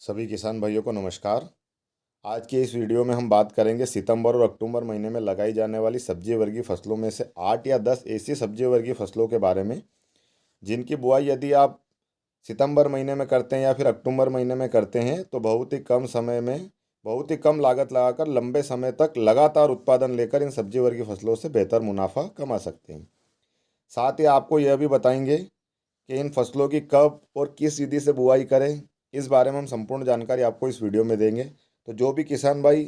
सभी किसान भाइयों को नमस्कार। आज की इस वीडियो में हम बात करेंगे सितंबर और अक्टूबर महीने में लगाई जाने वाली सब्जी वर्गीय फसलों में से 8 या 10 ऐसी सब्जी वर्गीय फसलों के बारे में जिनकी बुआई यदि आप सितंबर महीने में करते हैं या फिर अक्टूबर महीने में करते हैं तो बहुत ही कम समय में बहुत ही कम लागत लगाकर लंबे समय तक लगातार उत्पादन लेकर इन सब्जी वर्गीय फसलों से बेहतर मुनाफा कमा सकते हैं। साथ ही आपको यह भी बताएंगे कि इन फसलों की कब और किस विधि से बुआई करें, इस बारे में हम संपूर्ण जानकारी आपको इस वीडियो में देंगे। तो जो भी किसान भाई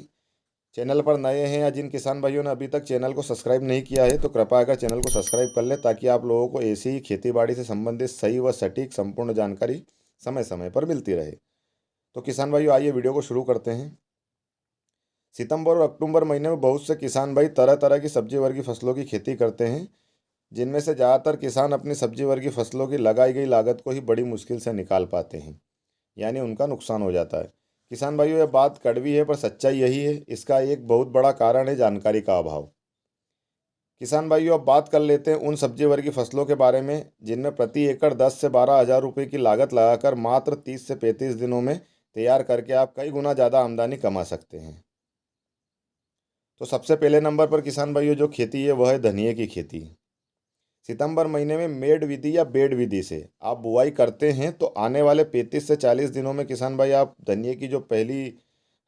चैनल पर नए हैं या जिन किसान भाइयों ने अभी तक चैनल को सब्सक्राइब नहीं किया है तो कृपया कर चैनल को सब्सक्राइब कर ले, ताकि आप लोगों को ऐसी ही खेतीबाड़ी से संबंधित सही व सटीक संपूर्ण जानकारी समय समय पर मिलती रहे। तो किसान भाइयों, आइए वीडियो को शुरू करते हैं। सितंबर और अक्टूबर महीने में बहुत से किसान भाई तरह तरह की सब्जी वर्गीय फसलों की खेती करते हैं, जिनमें से ज़्यादातर किसान अपनी सब्जी वर्गीय फसलों की लगाई गई लागत को ही बड़ी मुश्किल से निकाल पाते हैं, यानी उनका नुकसान हो जाता है। किसान भाइयों, यह बात कड़वी है पर सच्चाई यही है। इसका एक बहुत बड़ा कारण है जानकारी का अभाव। किसान भाइयों, अब बात कर लेते हैं उन सब्जी वर्गीय फसलों के बारे में जिनमें प्रति एकड़ 10 से 12 हज़ार रुपये की लागत लगाकर मात्र 30 से 35 दिनों में तैयार करके आप कई गुना ज़्यादा आमदनी कमा सकते हैं। तो सबसे पहले नंबर पर किसान भाइयों जो खेती है वह है धनिये की खेती। सितंबर महीने में मेड विधि या बेड विधि से आप बुआई करते हैं तो आने वाले 35 से 40 दिनों में किसान भाई आप धनिये की जो पहली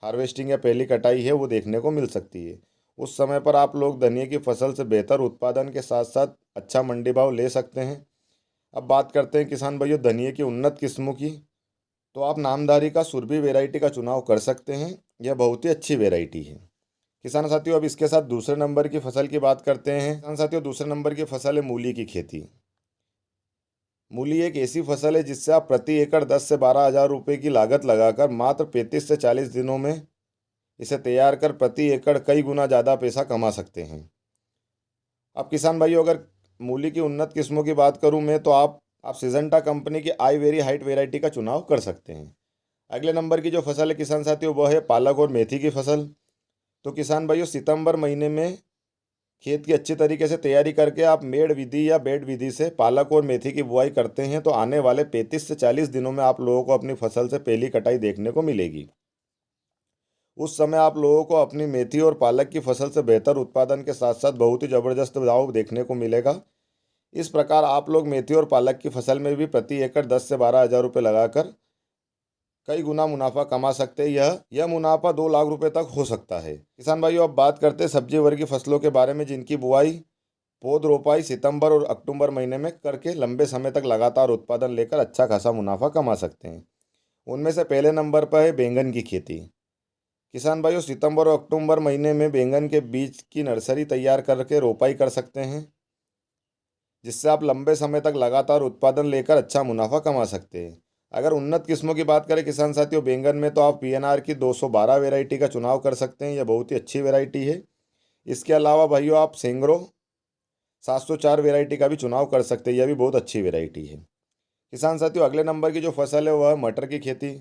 हार्वेस्टिंग या पहली कटाई है वो देखने को मिल सकती है। उस समय पर आप लोग धनिये की फसल से बेहतर उत्पादन के साथ साथ अच्छा मंडी भाव ले सकते हैं। अब बात करते हैं किसान भाइयों धनिये की उन्नत किस्मों की। तो आप नामधारी का सुरभि वेराइटी का चुनाव कर सकते हैं, यह बहुत ही अच्छी वेराइटी है। किसान साथियों, अब इसके साथ दूसरे नंबर की फसल की बात करते हैं। किसान साथियों, दूसरे नंबर की फसल है मूली की खेती। मूली एक ऐसी फसल है जिससे आप प्रति एकड़ 10 से 12 हज़ार रुपये की लागत लगाकर मात्र 35 से 40 दिनों में इसे तैयार कर प्रति एकड़ कई गुना ज़्यादा पैसा कमा सकते हैं। अब किसान भाइयों, अगर मूली की उन्नत किस्मों की बात करूं मैं तो आप सिजेंटा कंपनी की आई वेरी हाइट वेराइटी का चुनाव कर सकते हैं। अगले नंबर की जो फसल है किसान साथियों वह है पालक और मेथी की फसल। तो किसान भाइयों, सितंबर महीने में खेत की अच्छी तरीके से तैयारी करके आप मेड़ विधि या बेड विधि से पालक और मेथी की बुआई करते हैं तो आने वाले 35 से 40 दिनों में आप लोगों को अपनी फसल से पहली कटाई देखने को मिलेगी। उस समय आप लोगों को अपनी मेथी और पालक की फसल से बेहतर उत्पादन के साथ साथ बहुत ही ज़बरदस्त दाव देखने को मिलेगा। इस प्रकार आप लोग मेथी और पालक की फसल में भी प्रति एकड़ 10 से 12 हज़ार रुपये लगाकर कई गुना मुनाफा कमा सकते हैं। यह मुनाफा 2 लाख रुपए तक हो सकता है। किसान भाइयों, अब बात करते हैं सब्जी वर्गीय फसलों के बारे में जिनकी बुआई पौध रोपाई सितंबर और अक्टूबर महीने में करके लंबे समय तक लगातार उत्पादन लेकर अच्छा खासा मुनाफा कमा सकते हैं। उनमें से पहले नंबर पर है बैंगन की खेती। किसान भाइयों, सितंबर और अक्टूबर महीने में बैंगन के बीज की नर्सरी तैयार करके रोपाई कर सकते हैं, जिससे आप लंबे समय तक लगातार उत्पादन लेकर अच्छा मुनाफा कमा सकते हैं। अगर उन्नत किस्मों की बात करें किसान साथियों बैंगन में तो आप पीएनआर की 212 वैरायटी का चुनाव कर सकते हैं, यह बहुत ही अच्छी वैरायटी है। इसके अलावा भाइयों आप सेंग्रो 704 वैरायटी का भी चुनाव कर सकते हैं, यह भी बहुत अच्छी वैरायटी है। किसान साथियों, अगले नंबर की जो फसल है वह है मटर की खेती।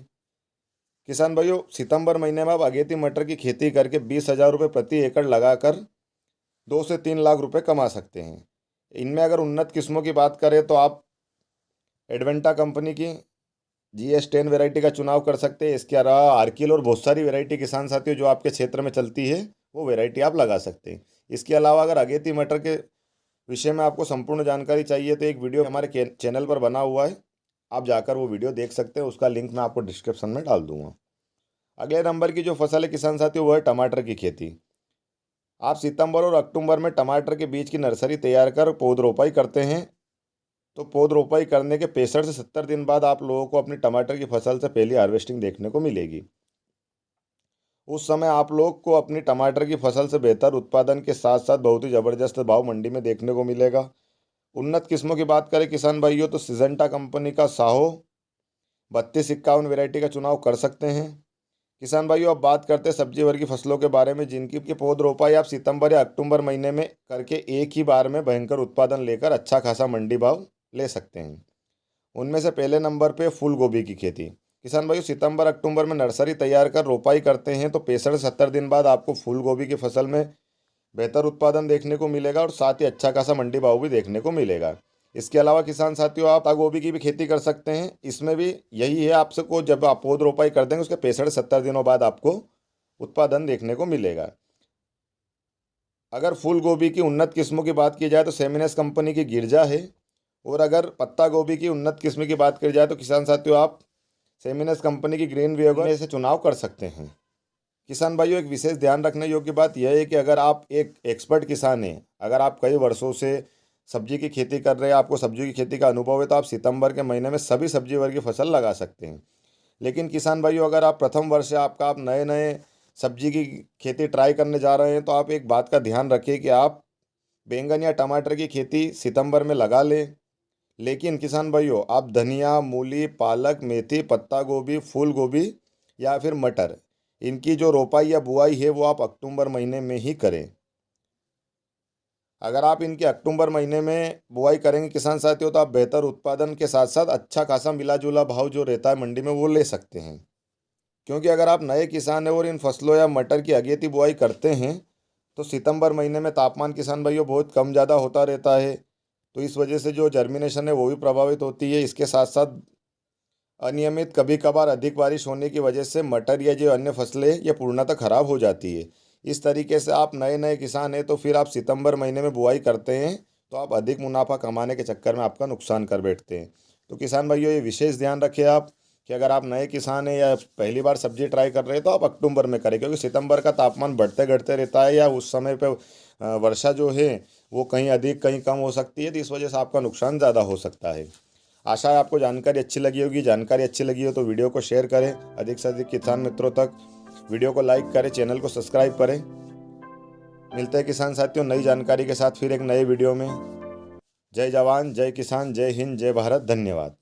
किसान भाइयों, सितंबर महीने में आप अगेती मटर की खेती करके 20 हज़ार रुपये प्रति एकड़ लगाकर 2 से 3 लाख रुपए कमा सकते हैं। इनमें अगर उन्नत किस्मों की बात करें तो आप एडवेंटा कंपनी की GS10 वैरायटी का चुनाव कर सकते हैं। इसके अलावा आर्किल और बहुत सारी वैरायटी किसान साथियों जो आपके क्षेत्र में चलती है वो वैरायटी आप लगा सकते हैं। इसके अलावा अगर अगेती मटर के विषय में आपको संपूर्ण जानकारी चाहिए तो एक वीडियो हमारे चैनल पर बना हुआ है, आप जाकर वो वीडियो देख सकते हैं। उसका लिंक मैं आपको डिस्क्रिप्शन में डाल दूंगा। अगले नंबर की जो फसल है किसान साथियों वो है टमाटर की खेती। आप सितंबर और अक्टूबर में टमाटर के बीज की नर्सरी तैयार कर पौध रोपाई करते हैं तो पौध रोपाई करने के 65 से 70 दिन बाद आप लोगों को अपनी टमाटर की फसल से पहली हार्वेस्टिंग देखने को मिलेगी। उस समय आप लोग को अपनी टमाटर की फसल से बेहतर उत्पादन के साथ साथ बहुत ही ज़बरदस्त भाव मंडी में देखने को मिलेगा। उन्नत किस्मों की बात करें किसान भाइयों तो सिजेंटा कंपनी का साहो 3251 वैरायटी का चुनाव कर सकते हैं। किसान भाइयों, अब बात करते हैं सब्जी वर्गीय फसलों के बारे में जिनकी के पौध रोपाई आप सितंबर या अक्टूबर महीने में करके एक ही बार में भयंकर उत्पादन लेकर अच्छा खासा मंडी भाव ले सकते हैं। उनमें से पहले नंबर पे फूल गोभी की खेती। किसान भाइयों, सितंबर अक्टूबर में नर्सरी तैयार कर रोपाई करते हैं तो 65 से 70 दिन बाद आपको फूल गोभी की फसल में बेहतर उत्पादन देखने को मिलेगा और साथ ही अच्छा खासा मंडी भाव भी देखने को मिलेगा। इसके अलावा किसान साथियों आप पत्ता गोभी की भी खेती कर सकते हैं। इसमें भी यही है, आपसे को जब आप पौध रोपाई कर देंगे उसके 65-70 दिनों बाद आपको उत्पादन देखने को मिलेगा। अगर फूल गोभी की उन्नत किस्मों की बात की जाए तो सेमिनस कंपनी की गिरजा है, और अगर पत्ता गोभी की उन्नत किस्म की बात की जाए तो किसान साथियों आप सेमिनस कंपनी की ग्रीन वेगन में से चुनाव कर सकते हैं। किसान भाइयों, एक विशेष ध्यान रखने योग्य बात यह है कि अगर आप एक एक्सपर्ट किसान हैं, अगर आप कई वर्षों से सब्जी की खेती कर रहे हैं, आपको सब्जी की खेती का अनुभव है, तो आप सितंबर के महीने में सभी सब्जी वर्ग की फसल लगा सकते हैं। लेकिन किसान भाइयों, अगर आप प्रथम वर्ष है आपका, आप नए नए सब्जी की खेती ट्राई करने जा रहे हैं, तो आप एक बात का ध्यान रखिए कि आप बैंगन या टमाटर की खेती सितंबर में लगा लें। लेकिन किसान भाइयों, आप धनिया, मूली, पालक, मेथी, पत्ता गोभी, फूल गोभी या फिर मटर, इनकी जो रोपाई या बुआई है वो आप अक्टूबर महीने में ही करें। अगर आप इनके अक्टूबर महीने में बुआई करेंगे किसान साथियों, तो आप बेहतर उत्पादन के साथ साथ अच्छा खासा मिला जुला भाव जो रहता है मंडी में वो ले सकते हैं। क्योंकि अगर आप नए किसान हैं और इन फसलों या मटर की अगेती बुआई करते हैं तो सितंबर महीने में तापमान किसान भाइयों बहुत कम ज़्यादा होता रहता है, तो इस वजह से जो जर्मिनेशन है वो भी प्रभावित होती है। इसके साथ साथ अनियमित कभी कभार अधिक बारिश होने की वजह से मटर या जो अन्य फसलें ये पूर्णतः खराब हो जाती है। इस तरीके से आप नए नए किसान हैं तो फिर आप सितंबर महीने में बुआई करते हैं तो आप अधिक मुनाफा कमाने के चक्कर में आपका नुकसान कर बैठते हैं। तो किसान भाइयों, ये विशेष ध्यान रखें आप कि अगर आप नए किसान हैं या पहली बार सब्जी ट्राई कर रहे हैं तो आप अक्टूबर में करें, क्योंकि सितंबर का तापमान बढ़ते घटते रहता है, या उस समय पे वर्षा जो है वो कहीं अधिक कहीं कम हो सकती है, तो इस वजह से आपका नुकसान ज़्यादा हो सकता है। आशा है आपको जानकारी अच्छी लगी होगी। जानकारी अच्छी लगी हो तो वीडियो को शेयर करें अधिक से अधिक किसान मित्रों तक, वीडियो को लाइक करें, चैनल को सब्सक्राइब करें। मिलते हैं किसान साथियों नई जानकारी के साथ फिर एक नए वीडियो में। जय जवान, जय किसान, जय हिंद, जय भारत, धन्यवाद।